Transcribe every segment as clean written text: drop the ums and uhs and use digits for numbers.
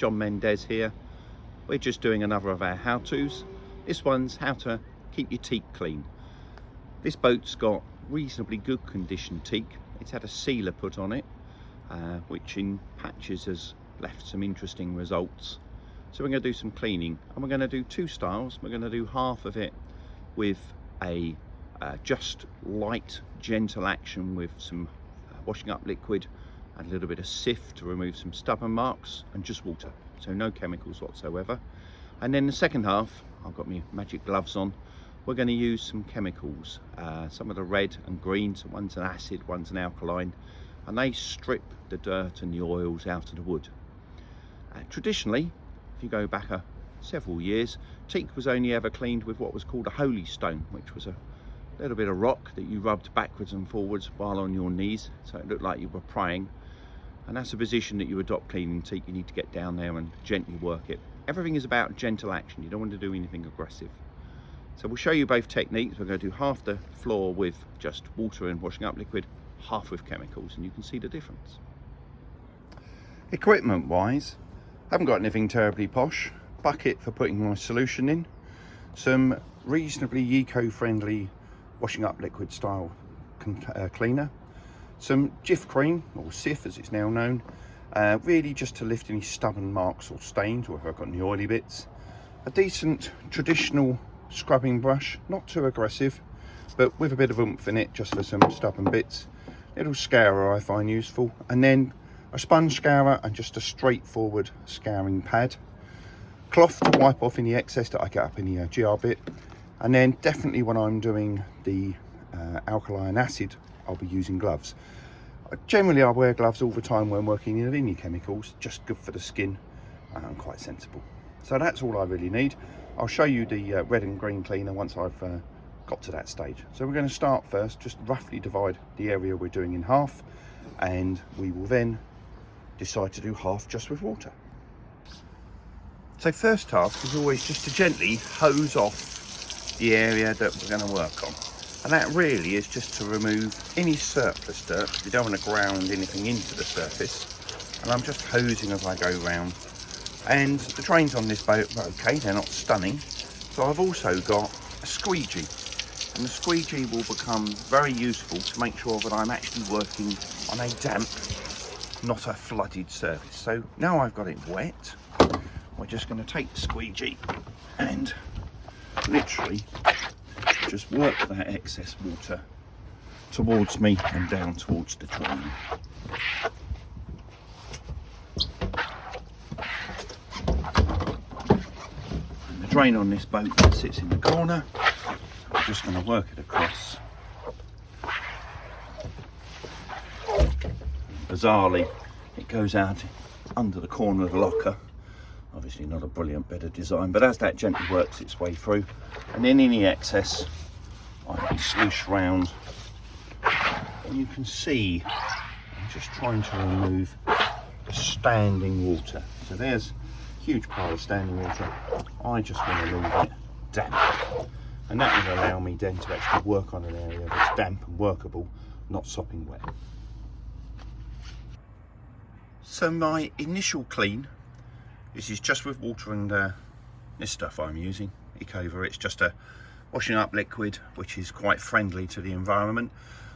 Jon Mendez here. We're just doing another of our how-tos. This one's how to keep your teak clean. This boat's got reasonably good condition teak. It's had a sealer put on it, which in patches has left some interesting results. So we're going to do some cleaning, and we're going to do two styles. We're going to do half of it with a just light, gentle action with some washing up liquid and a little bit of sift to remove some stubborn marks, and just water, so no chemicals whatsoever. And then the second half, I've got my magic gloves on. We're going to use some chemicals, some of the red and green, so one's an acid, one's an alkaline, and they strip the dirt and the oils out of the wood. Traditionally, if you go back several years, teak was only ever cleaned with what was called a holy stone, which was a little bit of rock that you rubbed backwards and forwards while on your knees, so it looked like you were praying. And that's a position that you adopt cleaning teak. You need to get down there and gently work it. Everything is about gentle action. You don't want to do anything aggressive. So we'll show you both techniques. We're going to do half the floor with just water and washing up liquid, half with chemicals, and you can see the difference. Equipment wise, I haven't got anything terribly posh. Bucket for putting my solution in, some reasonably eco-friendly washing up liquid style cleaner, some Jif cream, or Sif as it's now known, really just to lift any stubborn marks or stains, or if I've got any oily bits, a decent traditional scrubbing brush, not too aggressive but with a bit of oomph in it, just for some stubborn bits, little scourer I find useful, and then a sponge scourer and just a straightforward scouring pad, cloth to wipe off any excess that I get up in the GR bit, and then definitely when I'm doing the alkaline acid, I'll be using gloves. Generally I wear gloves all the time when working in any chemicals, just good for the skin and quite sensible. So that's all I really need. I'll show you the red and green cleaner once I've got to that stage. So we're going to start first, just roughly divide the area we're doing in half, and we will then decide to do half just with water. So first task is always just to gently hose off the area that we're going to work on. And that really is just to remove any surplus dirt. We don't want to ground anything into the surface. And I'm just hosing as I go round. And the drains on this boat are okay, they're not stunning. So I've also got a squeegee. And the squeegee will become very useful to make sure that I'm actually working on a damp, not a flooded surface. So now I've got it wet, we're just going to take the squeegee and literally just work that excess water towards me and down towards the drain. And the drain on this boat sits in the corner. I'm just going to work it across. Bizarrely, it goes out under the corner of the locker. Obviously not a brilliant bit of design, but as that gently works its way through, and then any excess I can sluice round, and you can see I'm just trying to remove the standing water. So there's a huge pile of standing water. I just want to leave it damp, and that will allow me then to actually work on an area that's damp and workable, not sopping wet. So my initial clean, this is just with water and this stuff I'm using, Ecover. It's just a washing up liquid which is quite friendly to the environment.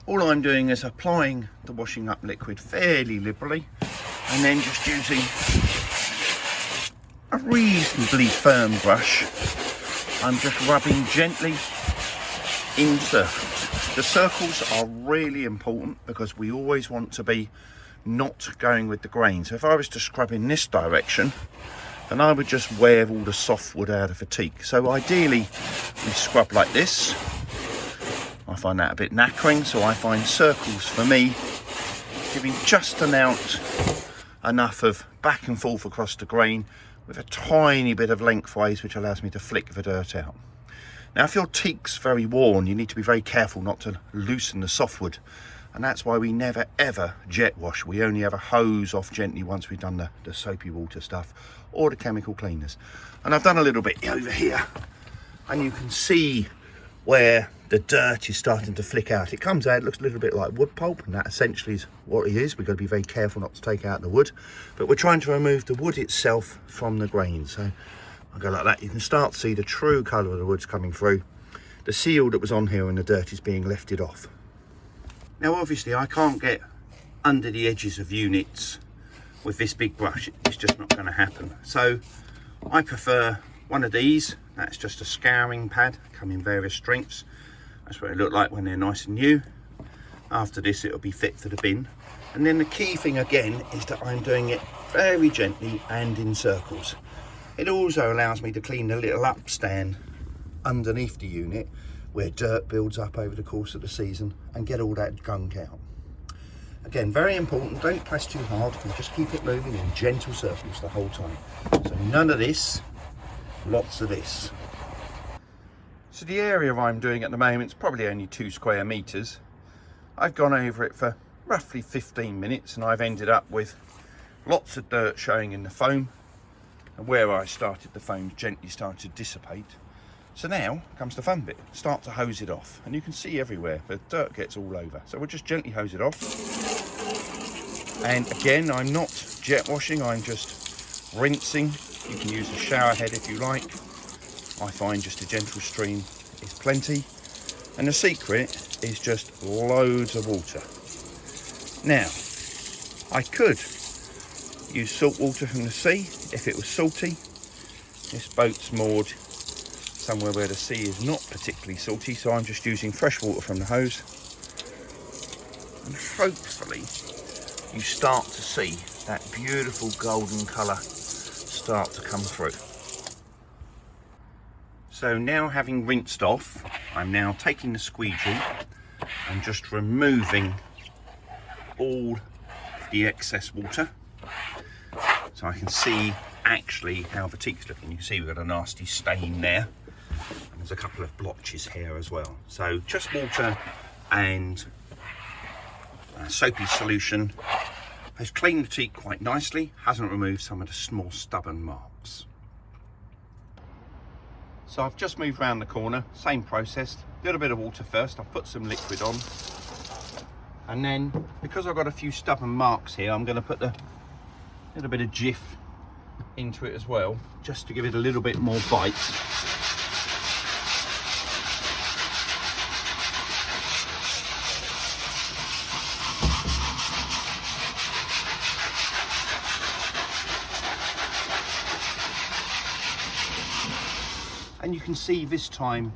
All I'm doing is applying the washing up liquid fairly liberally, and then just using a reasonably firm brush, I'm just rubbing gently in circles. The circles are really important because we always want to be not going with the grain. So if I was to scrub in this direction, then I would just wear all the soft wood out of the teak. So ideally we scrub like this. I find that a bit knackering, so I find circles for me giving just enough of back and forth across the grain with a tiny bit of lengthways, which allows me to flick the dirt out. Now if your teak's very worn, you need to be very careful not to loosen the softwood, and that's why we never ever jet wash. We only ever hose off gently once we've done the soapy water stuff or the chemical cleaners. And I've done a little bit over here, and you can see where the dirt is starting to flick out. It comes out, it looks a little bit like wood pulp, and that essentially is what it is. We've got to be very careful not to take out the wood, but we're trying to remove the wood itself from the grain. So I'll go like that. You can start to see the true colour of the woods coming through. The seal that was on here and the dirt is being lifted off. Now obviously I can't get under the edges of units with this big brush. It's just not going to happen. So I prefer one of these. That's just a scouring pad, come in various strengths. That's what it look like when they're nice and new. After this it'll be fit for the bin. And then the key thing again is that I'm doing it very gently and in circles. It also allows me to clean the little upstand underneath the unit where dirt builds up over the course of the season and get all that gunk out. Again, very important, don't press too hard, and just keep it moving in gentle circles the whole time. So none of this, lots of this. So the area I'm doing at the moment is probably only 2 square meters. I've gone over it for roughly 15 minutes and I've ended up with lots of dirt showing in the foam, and where I started, the foam gently started to dissipate. So now comes the fun bit. Start to hose it off, and you can see everywhere the dirt gets all over. So we'll just gently hose it off. And again, I'm not jet washing, I'm just rinsing. You can use a shower head if you like. I find just a gentle stream is plenty. And the secret is just loads of water. Now, I could use salt water from the sea if it was salty. This boat's moored somewhere where the sea is not particularly salty, so I'm just using fresh water from the hose. And hopefully you start to see that beautiful golden colour start to come through. So now, having rinsed off, I'm now taking the squeegee and just removing all the excess water, so I can see actually how the teak's looking. You can see we've got a nasty stain there, and there's a couple of blotches here as well. So just water and a soapy solution has cleaned the teak quite nicely, hasn't removed some of the small stubborn marks. So I've just moved around the corner, same process, a little bit of water first. I've put some liquid on, and then because I've got a few stubborn marks here, I'm going to put a little bit of Jif into it as well, just to give it a little bit more bite. And you can see this time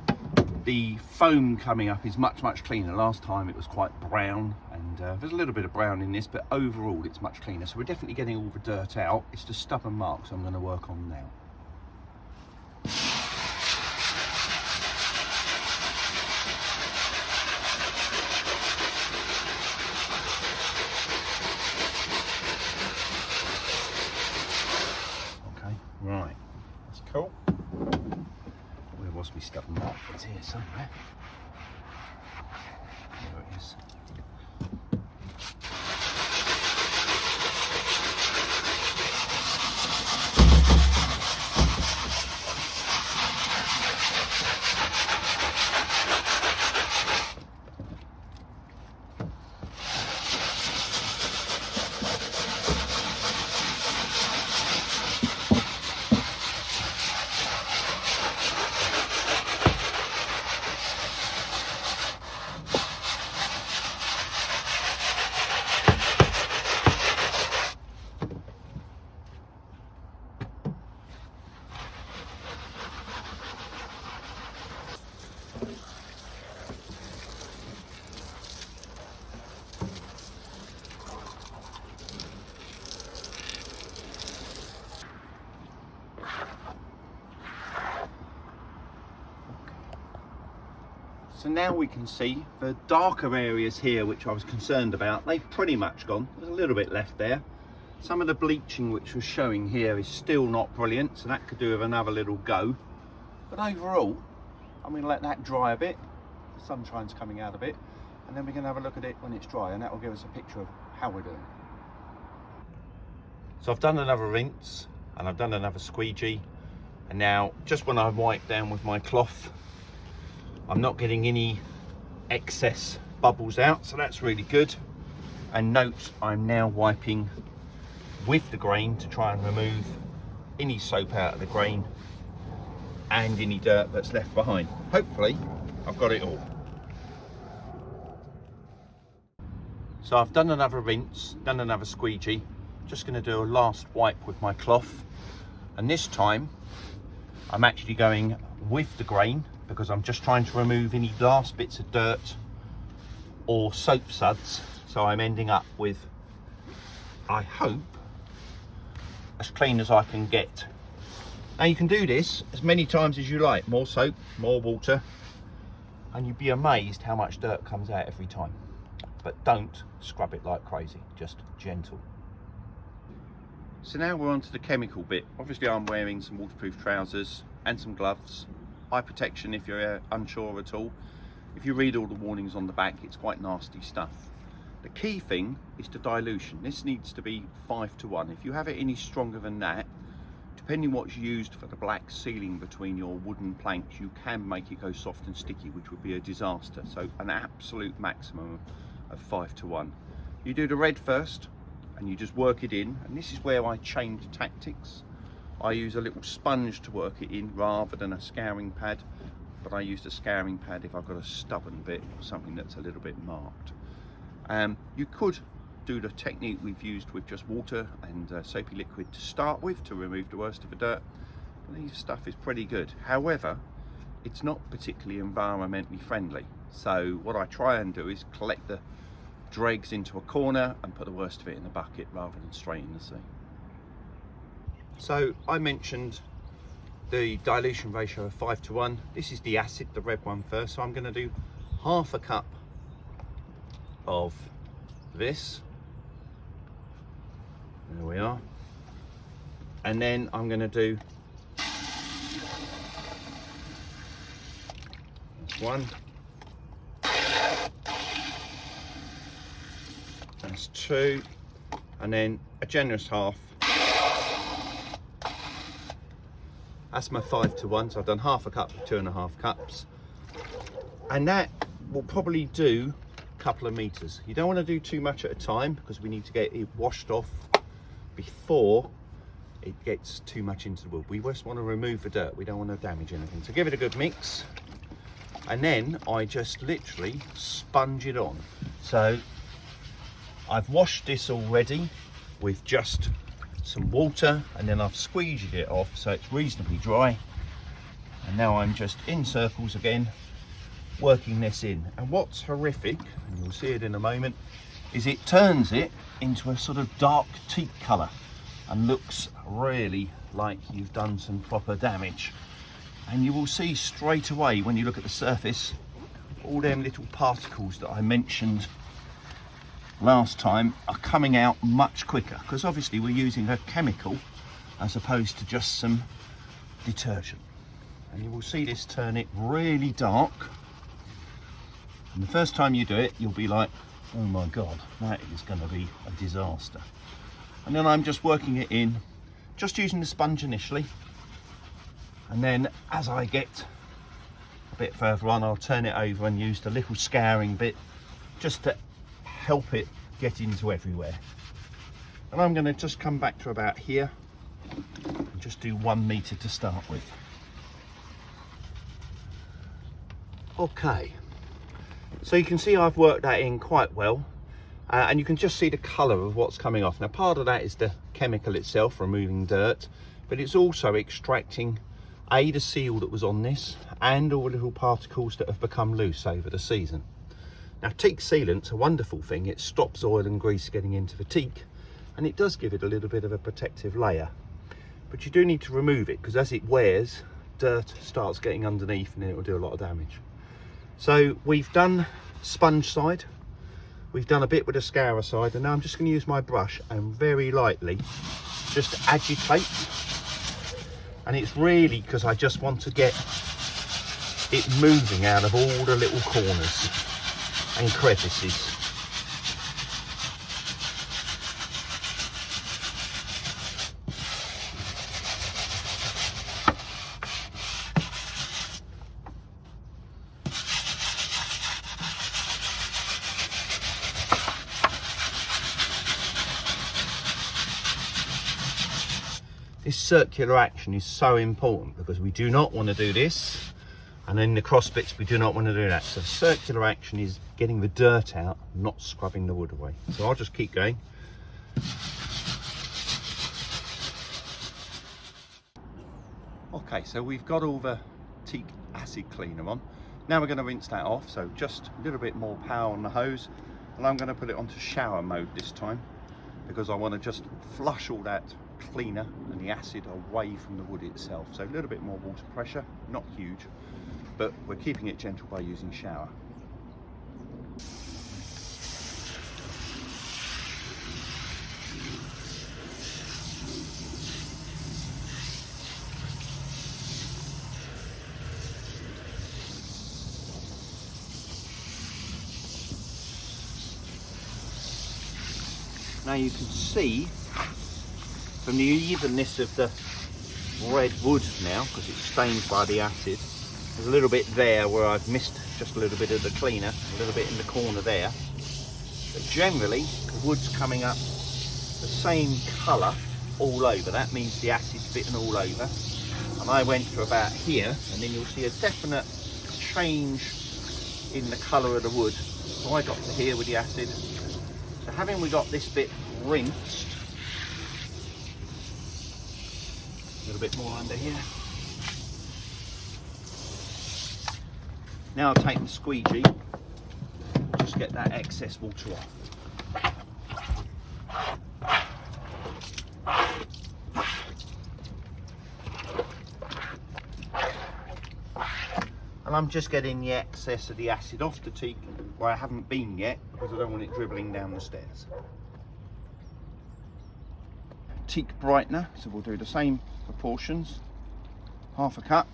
the foam coming up is much cleaner. Last time it was quite brown, and there's a little bit of brown in this, but overall it's much cleaner. So we're definitely getting all the dirt out. It's the stubborn marks I'm going to work on now. Okay, right, that's cool. Where was my stubborn mark? It's here somewhere. There it is. So now we can see the darker areas here, which I was concerned about, they've pretty much gone. There's a little bit left there. Some of the bleaching which was showing here is still not brilliant, so that could do with another little go. But overall, I'm going to let that dry a bit. The sunshine's coming out a bit, and then we can have a look at it when it's dry, and that will give us a picture of how we're doing. So I've done another rinse, and I've done another squeegee, and now just when I wipe down with my cloth, I'm not getting any excess bubbles out, so that's really good. And note, I'm now wiping with the grain to try and remove any soap out of the grain and any dirt that's left behind. Hopefully I've got it all. So I've done another rinse, done another squeegee. Just going to do a last wipe with my cloth, and this time I'm actually going with the grain because I'm just trying to remove any last bits of dirt or soap suds, so I'm ending up with, I hope, as clean as I can get. Now you can do this as many times as you like, more soap, more water, and you'd be amazed how much dirt comes out every time. But don't scrub it like crazy, just gentle. So now we're on to the chemical bit. Obviously I'm wearing some waterproof trousers and some gloves, eye protection if you're unsure at all. If you read all the warnings on the back, it's quite nasty stuff. The key thing is the dilution. This needs to be 5:1. If you have it any stronger than that, depending what's used for the black sealing between your wooden planks, you can make it go soft and sticky, which would be a disaster. So an absolute maximum of 5:1. You do the red first and you just work it in, and this is where I change tactics. I use a little sponge to work it in rather than a scouring pad, but I use the scouring pad if I've got a stubborn bit or something that's a little bit marked. You could do the technique we've used with just water and soapy liquid to start with to remove the worst of the dirt. This stuff is pretty good. However, it's not particularly environmentally friendly. So what I try and do is collect the dregs into a corner and put the worst of it in the bucket rather than straight in the sea. So I mentioned the dilution ratio of 5:1. This is the acid, the red one first. So I'm going to do half a cup of this. There we are. And then I'm going to do that's one. That's two. And then a generous half. That's my 5:1, so I've done half a cup, 2.5 cups. And that will probably do a couple of meters. You don't want to do too much at a time because we need to get it washed off before it gets too much into the wood. We just want to remove the dirt, we don't want to damage anything. So give it a good mix, and then I just literally sponge it on. So I've washed this already with just some water, and then I've squeegeed it off so it's reasonably dry, and now I'm just in circles again working this in. And what's horrific, and you'll see it in a moment, is it turns it into a sort of dark teak colour and looks really like you've done some proper damage. And you will see straight away when you look at the surface all them little particles that I mentioned last time are coming out much quicker, because obviously we're using a chemical as opposed to just some detergent. And you will see this turn it really dark, and the first time you do it you'll be like, oh my god, that is going to be a disaster. And then I'm just working it in, just using the sponge initially, and then as I get a bit further on I'll turn it over and use the little scouring bit just to help it get into everywhere. And I'm going to just come back to about here and just do 1 meter to start with. Okay, so you can see I've worked that in quite well, and you can just see the colour of what's coming off. Now part of that is the chemical itself removing dirt, but it's also extracting the seal that was on this and all the little particles that have become loose over the season. Now teak sealant's a wonderful thing. It stops oil and grease getting into the teak, and it does give it a little bit of a protective layer, but you do need to remove it because as it wears, dirt starts getting underneath and it will do a lot of damage. So we've done sponge side, we've done a bit with the scourer side, and now I'm just going to use my brush and very lightly just agitate. And it's really because I just want to get it moving out of all the little corners and crevices. This circular action is so important because we do not want to do this, and in the cross bits we do not want to do that. So circular action is getting the dirt out, not scrubbing the wood away. So I'll just keep going. Okay, so we've got all the Teak acid cleaner on. Now we're going to rinse that off, so just a little bit more power on the hose, and I'm going to put it onto shower mode this time because I want to just flush all that cleaner and the acid away from the wood itself. So a little bit more water pressure, not huge, but we're keeping it gentle by using shower. Now you can see from the evenness of the red wood now, because it's stained by the acid, there's a little bit there where I've missed just a little bit of the cleaner, a little bit in the corner there. But generally the wood's coming up the same colour all over. That means the acid's bitten all over. And I went to about here, and then you'll see a definite change in the colour of the wood. So I got to here with the acid. So having we got this bit rinsed, a little bit more under here. Now I'll take the squeegee, just get that excess water off. And I'm just getting the excess of the acid off the teak where I haven't been yet, because I don't want it dribbling down the stairs. Teak brightener, so we'll do the same proportions, half a cup.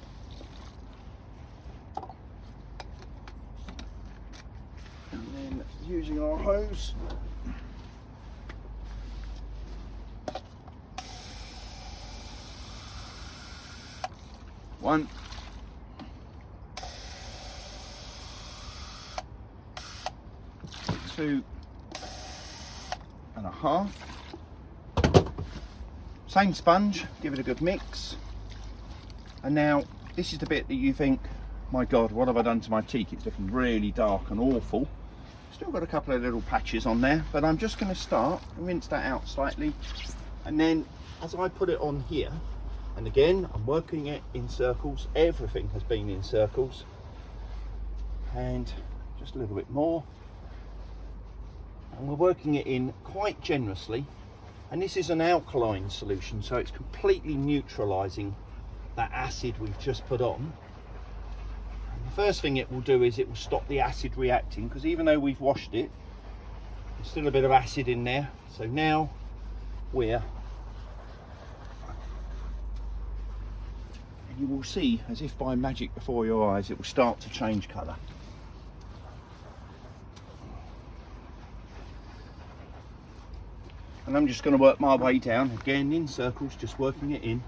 And then using our hose, one, two and a half. Same sponge, give it a good mix. And now this is the bit that you think, my God, what have I done to my teak? It's looking really dark and awful. Still got a couple of little patches on there, but I'm just going to start and rinse that out slightly. And then as I put it on here, and again, I'm working it in circles. Everything has been in circles. And just a little bit more. And we're working it in quite generously, and this is an alkaline solution, so it's completely neutralizing that acid we've just put on. And the first thing it will do is it will stop the acid reacting, because even though we've washed it, there's still a bit of acid in there. So now we're, and you will see, as if by magic before your eyes, it will start to change colour. And I'm just going to work my way down, again in circles, just working it in.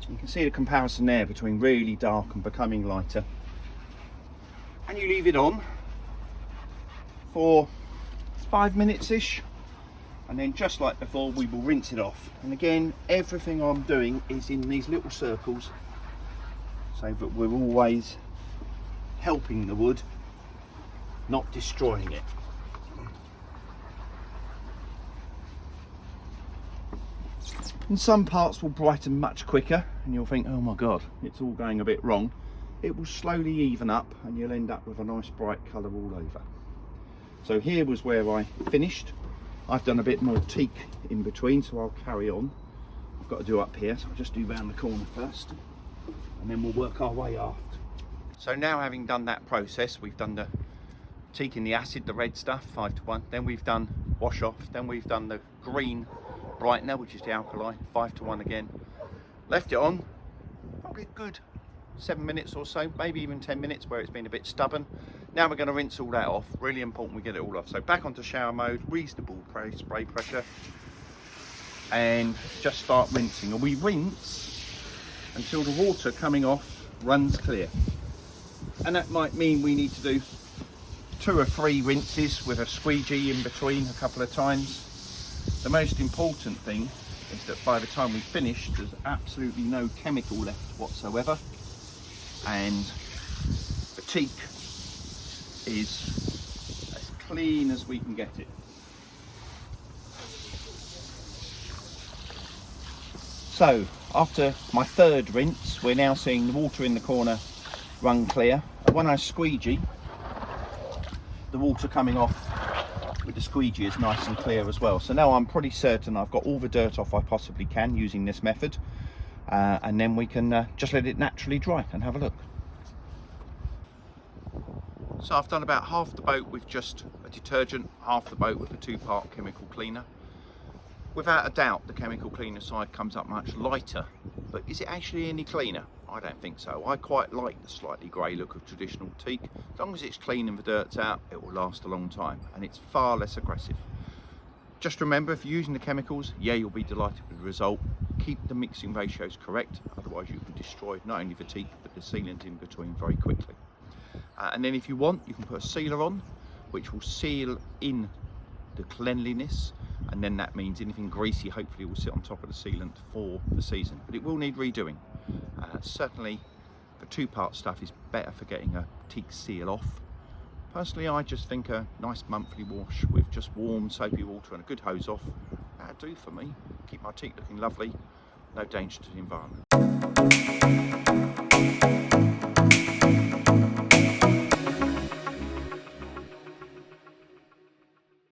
You can see the comparison there between really dark and becoming lighter. And you leave it on for 5 minutes-ish. And then just like before, we will rinse it off. And again, everything I'm doing is in these little circles, so that we're always helping the wood, not destroying it. And some parts will brighten much quicker, and you'll think, oh my God, it's all going a bit wrong. It will slowly even up, and you'll end up with a nice bright colour all over. So here was where I finished. I've done a bit more teak in between, so I'll carry on. I've got to do up here, so I'll just do round the corner first, and then we'll work our way aft. So now, having done that process, we've done the teak in the acid, the red stuff, 5:1. Then we've done wash off. Then we've done the green brightener, which is the alkaline, 5:1 again. Left it on, probably a good 7 minutes or so, maybe even 10 minutes where it's been a bit stubborn. Now we're going to rinse all that off. Really important we get it all off. So back onto shower mode, reasonable spray pressure, and just start rinsing. And we rinse until the water coming off runs clear. And that might mean we need to do 2 or 3 rinses with a squeegee in between a couple of times. The most important thing is that by the time we finish, there's absolutely no chemical left whatsoever, and the teak is as clean as we can get it. So after my 3rd rinse, we're now seeing the water in the corner run clear. When I squeegee, the water coming off with the squeegee is nice and clear as well. So now I'm pretty certain I've got all the dirt off I possibly can using this method, and then we can just let it naturally dry and have a look. So I've done about half the boat with just a detergent, half the boat with a 2-part chemical cleaner. Without a doubt, the chemical cleaner side comes up much lighter, but is it actually any cleaner? I don't think so. I quite like the slightly grey look of traditional teak. As long as it's clean and the dirt's out, it will last a long time, and it's far less aggressive. Just remember, if you're using the chemicals, yeah, you'll be delighted with the result. Keep the mixing ratios correct, otherwise you can destroy not only the teak, but the sealant in between very quickly. And then if you want, you can put a sealer on, which will seal in the cleanliness, and then that means anything greasy hopefully will sit on top of the sealant for the season, but it will need redoing. Certainly the 2-part stuff is better for getting a teak seal off. Personally, I just think a nice monthly wash with just warm soapy water and a good hose off, that'll do for me. Keep my teak looking lovely, no danger to the environment.